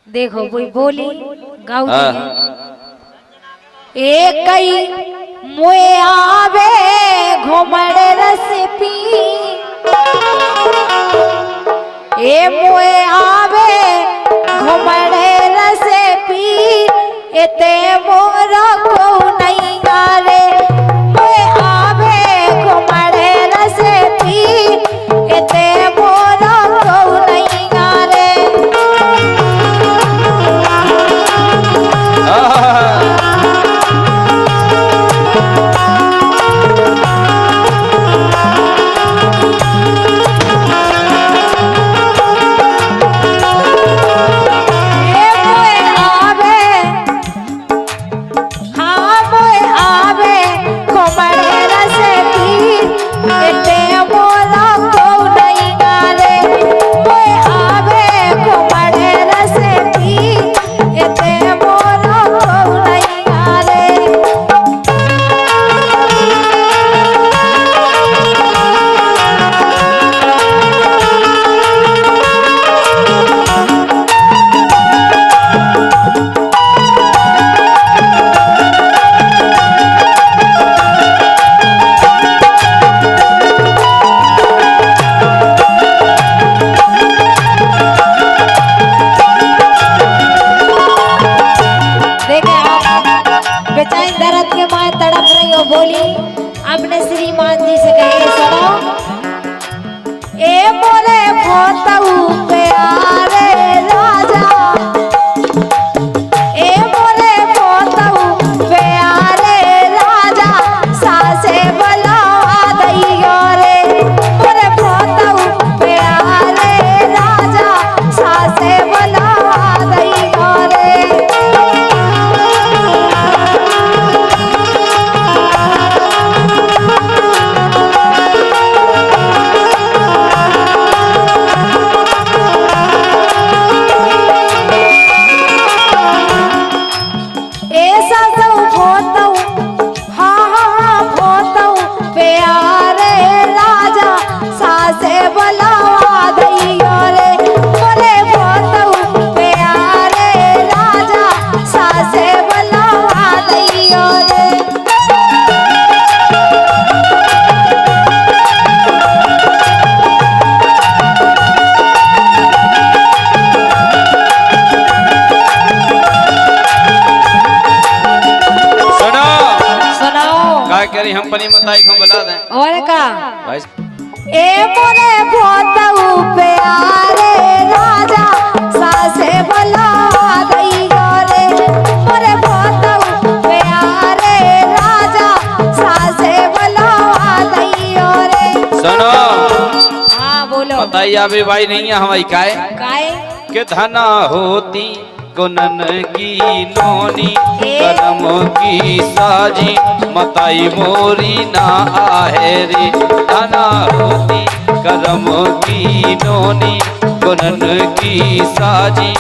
देखो कोई बोली गाऊ एक मुए आवे घुमड़ रस पी ए मुए आवे घुमड़ रस पी एते मोर को नहीं गारे मुए आवे घुमड़ रस पी एते मोर को नहीं गारे बोली अपने श्रीमान जी से कहे सुनो ए बोले भोतऊ प्यारे राजा ए बोले भोतऊ प्यारे राजा सासे बुला दइयो रे बोले भोतऊ प्यारे राजा सासे बुला दइयो रे कह रही हम पनी मताई हम बता दें और का भाई ए मोरे भोतऊ प्यारे राजा सासे बुला दइयो रे मोरे भोतऊ प्यारे राजा सासे बुला दइयो रे सुनो हां बोलो बताइए अभी भाई नहीं है हमारी काहे के धना होती गुनन की नोनी करम की साजी मताई मोरी ना आहे रे धना होती करम की नोनी गुनन की साजी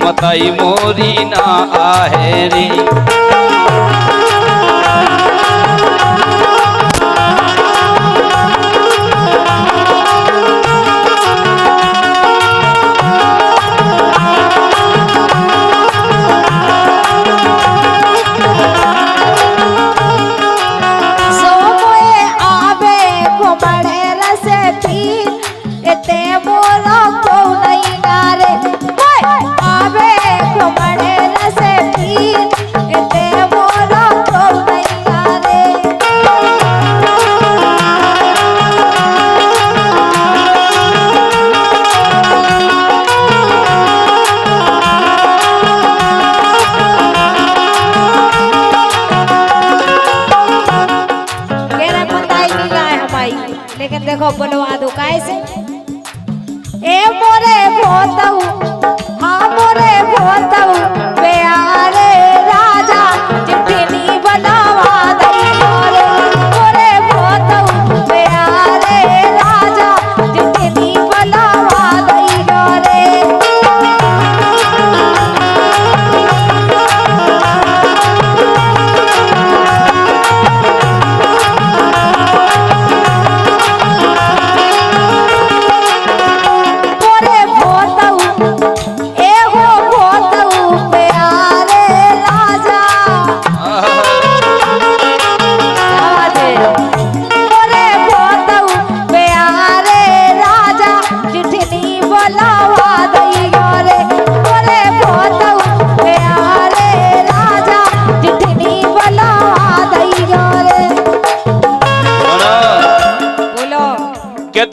मताई मोरी ना आहे रे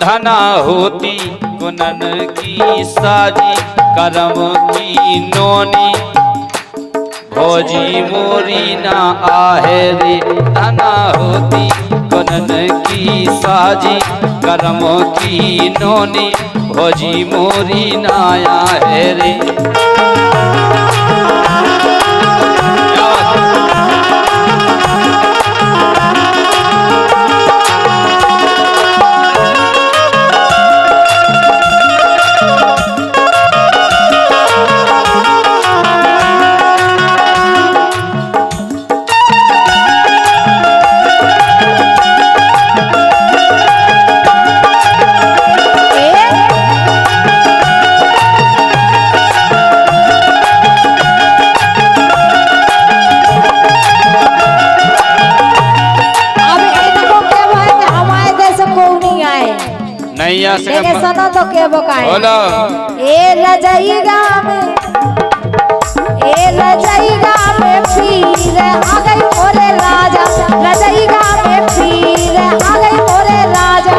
धना होती कुनन की साजी करम की नोनी भोजी मोरी ना आहे रे धना होती कुनन की साजी करम की नोनी भोजी मोरी ना आहे रे। सुनो तो के बकाए ए रजईगा में पीर आ गई मोरे राजा रजईगा में पीर आ गई मोरे राजा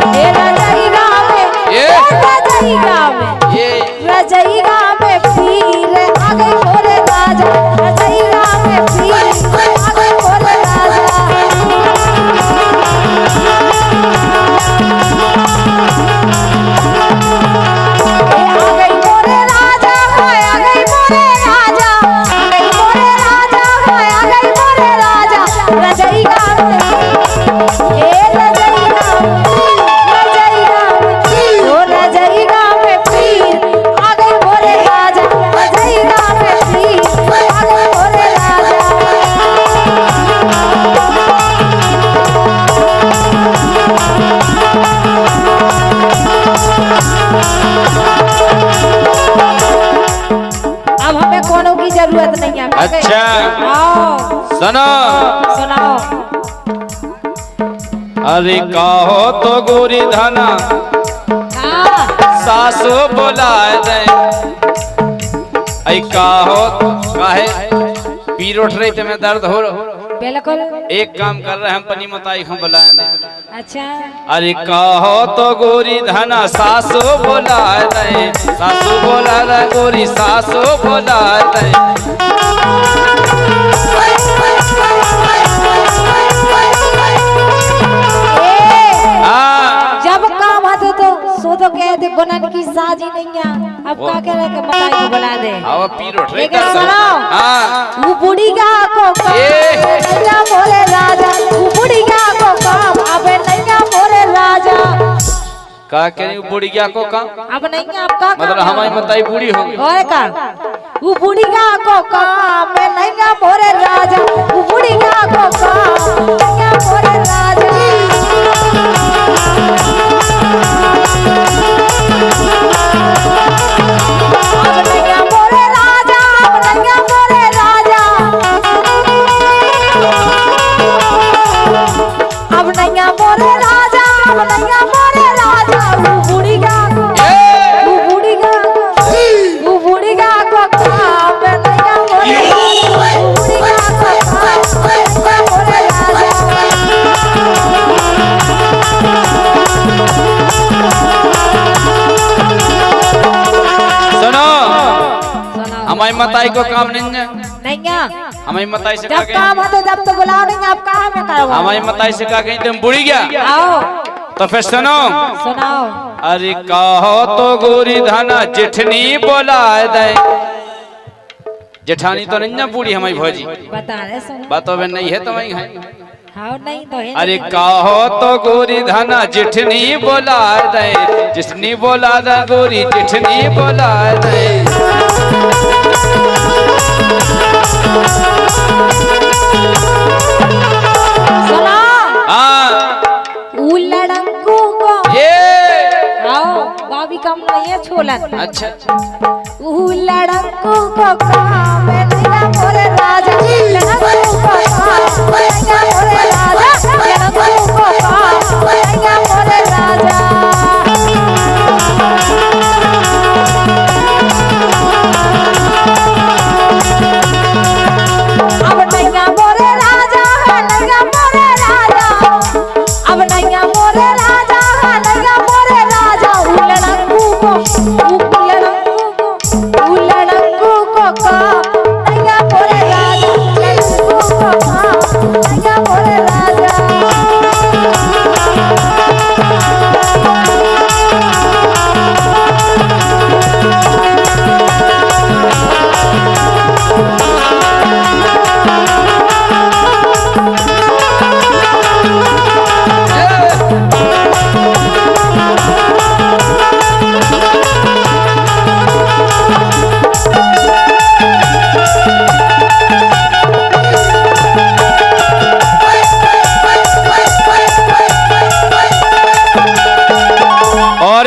ए रजईगा में पीर आ गई मोरे राजा रजईगा में पीर आ गई मोरे राजा जरूरत नहीं है। अच्छा सुनो सुनाओ। अरे कहो तो गोरी धना सासो बोलाए दे कहो काहे पीर उठ रही तुम्हें दर्द हो बिल्कुल एक काम कर रहे हम पनी मताई हम बुलाए दे। अच्छा अरे कहो तो गोरी धना सासो बोलाए दे सासो बोला दे गोरी सासो बोलाए दे जब काम आते तो सो तो कहते बनन की साजी नहीं है अब क्या कह रहे मताई को बुला दे अब पीर उठ रही हां वो बुढ़ी का को नैया बोले राजा वो बुढ़ी का को काम अब नैया बोले राजा का करी बुढ़ी क्या को काम अब नहीं अब का मतलब हमारी मताई बूढ़ी होगी और का वो बुढ़ी का को काम में नैया बोले राजा वो बुढ़ी का को काम नैया बोले राजा हमारी मताई को काम नहीं है हमारी मताई से जब काम है तो जब तो बुलाओ नहीं आप कहाँ में करो हमारी मताई से कहा कहीं तुम बुढ़ी गया आओ तो फिर सुनो सुनाओ। अरे कहो तो गोरी धना जेठनी बोला दे जेठानी तो नहीं ना बूढ़ी हमारी भौजी बता रहे सुनो बातों में नहीं है तो वही है हाँ नहीं तो है अरे कहो तो गोरी धना जेठनी बोला दे जिसनी बोला दे गोरी जेठनी बोला दे सुना हाँ लड़ंको को ये आओ बाबी कम नहीं है छोलन अच्छा लड़ंको को काम नैया मोरे राजा लड़ंको को काम नैया मोरे राजा लड़ंको को काम नैया मोरे राजा अब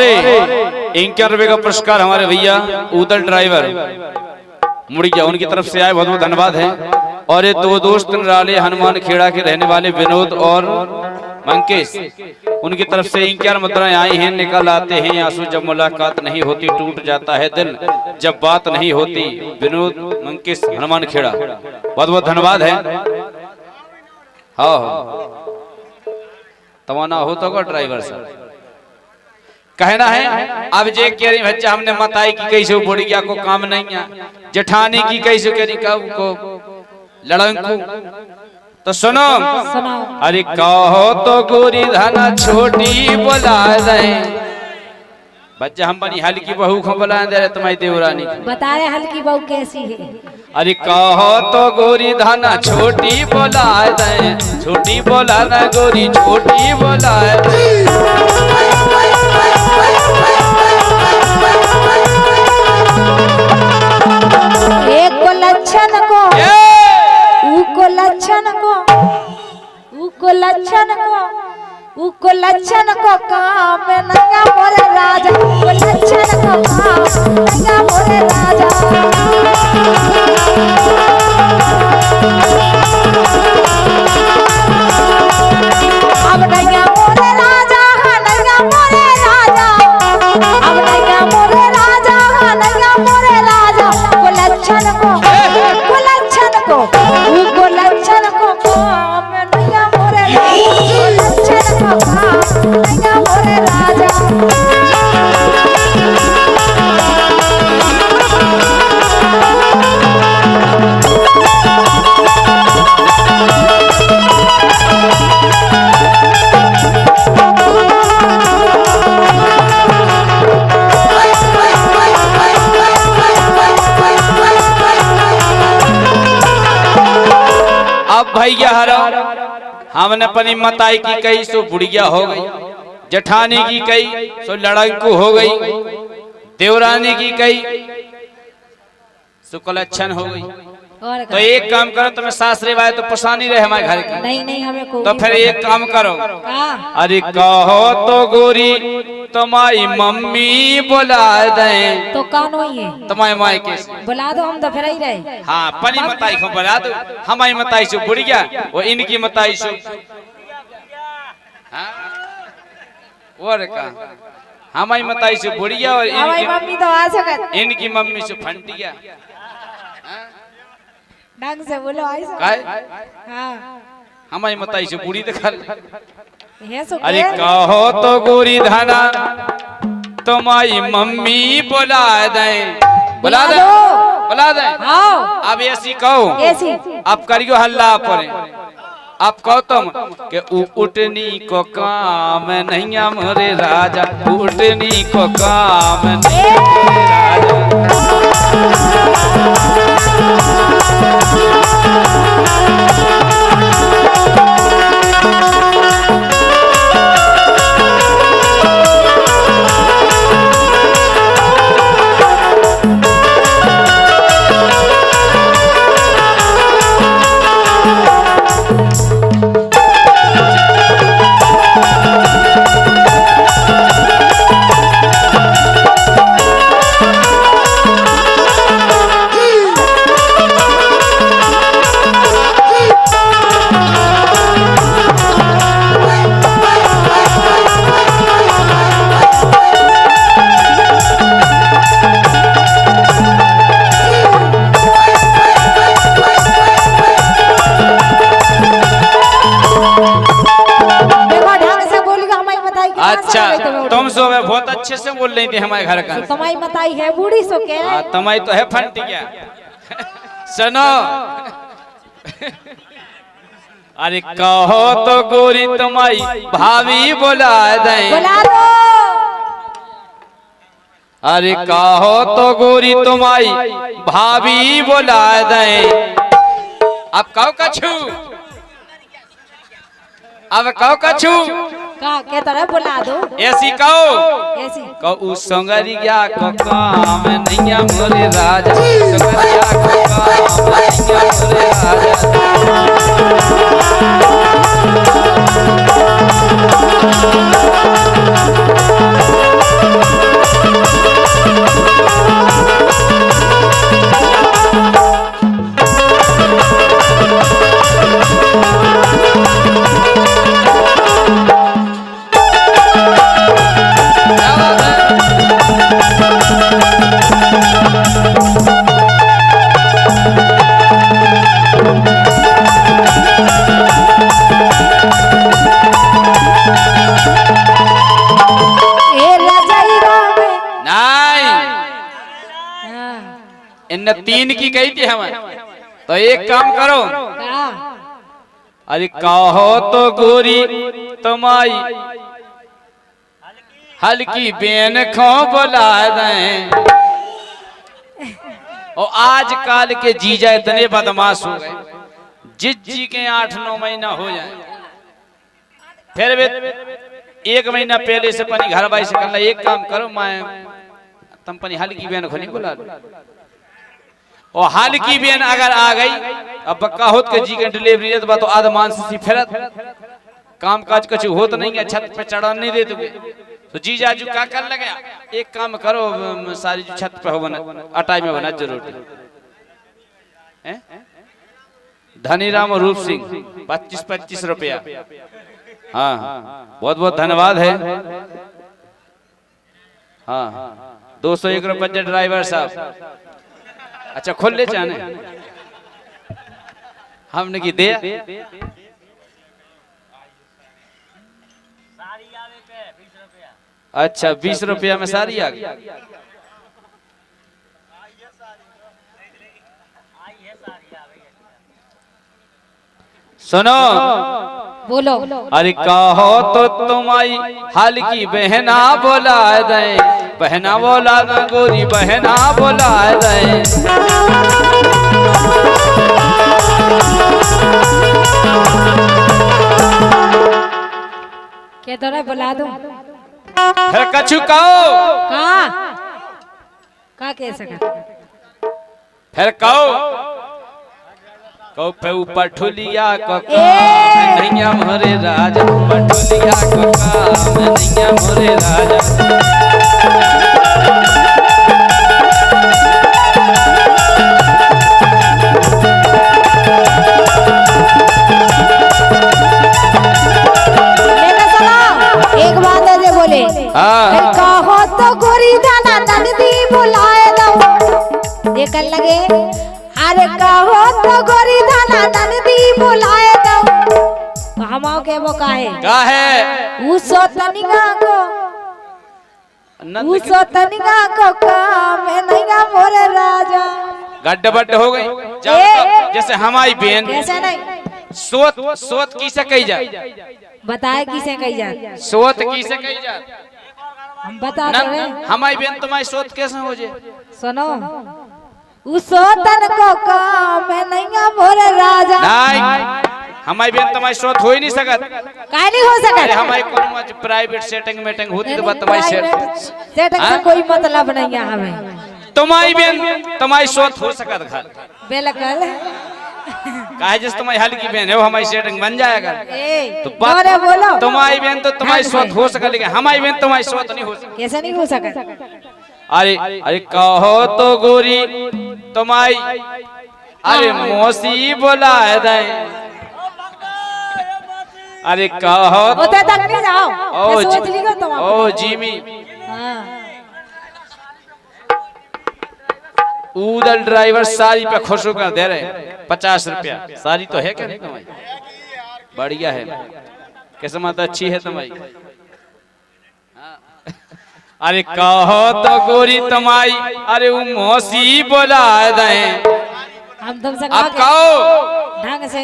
और 51 रुपए का पुरस्कार हमारे भैया उदल ड्राइवर मुड़िया उनकी तरफ से आए, बहुत बहुत धन्यवाद है। और ये दो दोस्त निराले हनुमान खेड़ा के रहने वाले विनोद और मंकेश, उनकी तरफ से 51 मुद्राएं आई हैं। निकल आते हैं आंसू जब मुलाकात नहीं होती, टूट जाता है दिल जब बात नहीं होती। विनोद मंकेश हनुमान खेड़ा, बहुत बहुत धन्यवाद है। हाँ तवाना हो तो का ड्राइवर साहब कहना है। अब जे कह रही बच्चा हमने मताई की कैसे बुढ़िया को काम नहीं है, जेठानी की कैसे कह रही को लड़ंकू। तो सुनो अरे कहो तो गोरी धना छोटी बोला रहे बच्चा, हम बनी हल्की बहू को बुला दे रहे तुम्हारी देवरानी बता रहे हल्की बहू कैसी है। अरे कहो तो गोरी धना छोटी बोला दे, छोटी बोला ना गोरी छोटी बोला दे। एक को लक्षण को उको लक्षण को उको लक्षण को उको लक्षण को काम नंगा मोरे राजा, वो लक्षण को काम नंगा मोरे राजा। अब नंगा मोरे राजा, नंगा मोरे राजा, अब नंगा मोरे राजा, नंगा मोरे राजा। वो लक्षण को उको लक्षण को काम नंगा मोरे राजा, लक्षण को काम नंगा मोरे राजा। भैया हरा हमने अपनी मताई की कही सो बुढ़िया हो गई, जेठानी की कही सो लड़ाकू हो गई, देवरानी की कही सो कलक्षण हो गई। तो एक काम करो, तुम्हें सासरे वाले तो परेशानी रहे हमारे घर की। नहीं हमें को तो फिर एक काम करो, अरे कहो तो गोरी तुम्हारी मम्मी बुला दे। तो कौन हुई है तुम्हारी माई के बुला दो, हम तो फिर ही रहे। हाँ पनी मताई को बुला दो, हमारी मताई से बुढ़िया वो इनकी मताई से और का हमारी मताई से बुढ़िया और हमारी मम्मी तो आ सकत, इनकी मम्मी से फंटिया। ढंग से बोलो ऐसा। हाँ हमारी मताई से बुढ़ी दिखा। है अरे कहो तो गोरी धना तुम्हारी मम्मी बुला दे, बुला दे, बुला दे। अब ऐसी कहो, अब करियो हल्ला पड़े। आप कहो तुम के उठनी को काम नहीं हमारे राजा, उठनी को काम नहीं राजा। अच्छा तुम सो बहुत अच्छे से बोल रही थी हमारे घर का। तमाई मताई है बूढ़ी सो के। तमाई तो है फंटिया। सुनो अरे कहो तो गोरी तुम्हारी भाभी बुला दे, बुला दो। अरे कहो तो गोरी तुम्हारी भाभी बुला दे। अब कहो कछु, अब कहो कछु के तरह बुला दो। ऐसी कहो, ऐसी कहो संगरिया को काम नहीं मोरे राजा, संगरिया को काम नहीं मोरे राजा। इन 3 की कही थी हमें। तो एक काम करो, अरे कहो तो गोरी तुम्हारी हल्की बेन खो बुला दें। और आज काल के जीजा इतने बदमाश हो गए, जिस जी के 8-9 महीना हो जाए फिर वे 1 महीना पहले से पनी घर बाई से करना। एक काम करो, मैं तुम पनी हल्की बेन को नहीं बुला लो। और हल्की बेन अगर आ गई, अब बक्का होत के जी के डिलीवरी तो बात आदमान से फिरत काम काज कुछ होत नहीं है, छत पे चढ़ा नहीं दे तुगे तो जी जाजू क्या कर लगे। एक काम करो, सारी जो छत पे हो बना अटाई में बना जरूर। धनीराम और रूप सिंह 25-25 रुपया। हाँ बहुत बहुत धन्यवाद है। हाँ 201 रुपये ड्राइवर साहब। अच्छा खोल ले जाने हमने की दे। अच्छा 20 रुपया में सारी आ गई। सुनो बोलो। अरे कहो तो तुम्हारी हल्की बहना बोला दे, बहना बोला ना गोरी बहना बोला दे। क्या तो रे बुला दूं? फिर कछु कहो, का कैसे कर? फिर कहो पे ऊपर ठुलिया को नैया मोरे राजा, पठुलिया को काम नैया मोरे राजा। एक बात है जे बोले, कहो तो गोरी दाना नंदी बुलाए दो। ये कर लगे, अरे कहो तो गोरी दाना नंदी बुलाए दो। हमाओ के वो काहे उसो तनिगा को काम नैया मोरे राजा। गड्ढ हो गई जैसे हमारी बहन। कैसे नहीं? सोत किसे कही जाए? बताए किसे कही जाए? सोत किसे कही जाए? हम बता रहे। हमारी बहन तुम्हारी सोत कैसे हो जाए? सुनो, उसो तन को काम नैया मोरे राजा। नहीं, हमारी बहन तुम्हारी सोत हो ही नहीं सकत। काहे नहीं हो सकत? हमारी कोई प्राइवेट सेटिंग मीटिंग होती तो बात तुम्हारी सेटिंग से कोई मतलब नहीं है हमें। तुम्हारी बहन तुम्हारी सोत हो सकत घर बिल्कुल। काहे जिस तुम्हारी हल्की बहन है वो हमारी सेटिंग बन जाएगा। तो बात बोलो, तुम्हारी बहन तो तुम्हारी सोत हो सके, लेकिन हमारी बहन तुम्हारी सोत नहीं हो सकती। कैसे नहीं हो सकत? अरे अरे कहो तो गोरी तुम्हारी अरे मौसी बोला दे। अरे कहो उधर तक नहीं जाओ। ओ जीमी उधर ड्राइवर सारी पे खुश होकर दे रहे 50 रुपया। सारी तो है क्या नहीं तुम्हारी? बढ़िया है, किस्मत अच्छी है तुम्हारी। अरे कहो तो गोरी तुम्हारी अरे वो मौसी बोला दे। हम तुमसे कहो ढंग से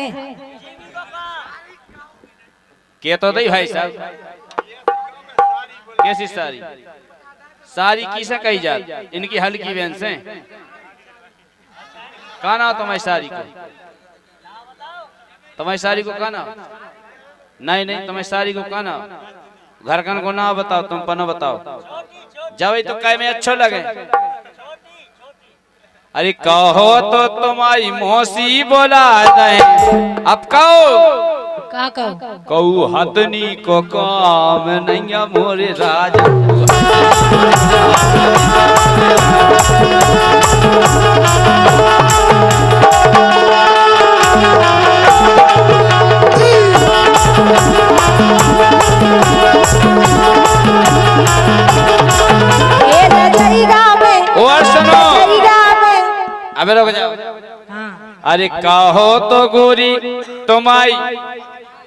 के तो दई भाई साहब। कैसी सारी? सारी किसे कही जात? इनकी हल्की बहन से। काना तुम्हारी सारी को? तुम्हारी सारी को काना? नहीं नहीं, तुम्हारी सारी को काना? घर कन को ना बताओ, तुम पना बताओ। जावे तो काय में अच्छो लगे। अरे कहो तो तुम्हारी मौसी बोला दे। अब कहो का कहो? कहू हथनी को काम नैया मोरे राजा। और सुनो, अबे रुक जाओ। अरे कहो तो गोरी तुम्हारी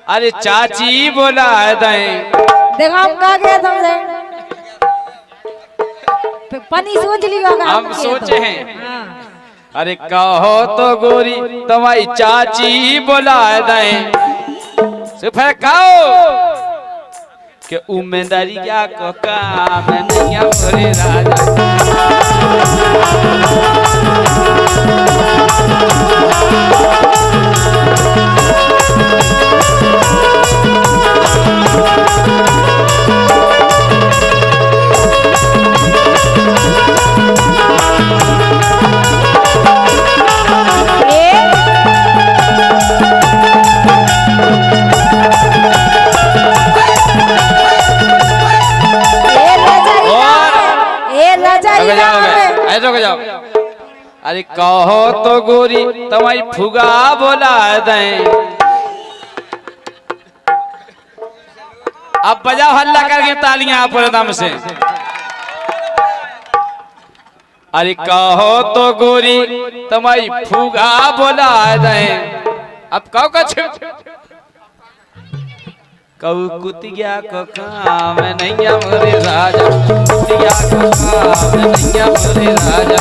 अरे चाची बोला दे। देखो हम कहा गया तुमसे पनी सोच ली होगा। हम सोचे हैं। अरे कहो तो गोरी तुम्हारी चाची बुला दें सिर्फ कहो कि उम्मीदरिया को काम नहीं मोरे राजा। रुक जाओ। अरे कहो तो गोरी तुम्हारी फुगा बोला दें। अब बजाओ हल्ला करके तालियां पूरे दम से। अरे कहो तो गोरी तुम्हारी फुगा बोला दें। अब कहो कुछ कऊ कुतिया को काम नहीं मोरे राजा, कुतिया को काम नहीं मोरे राजा।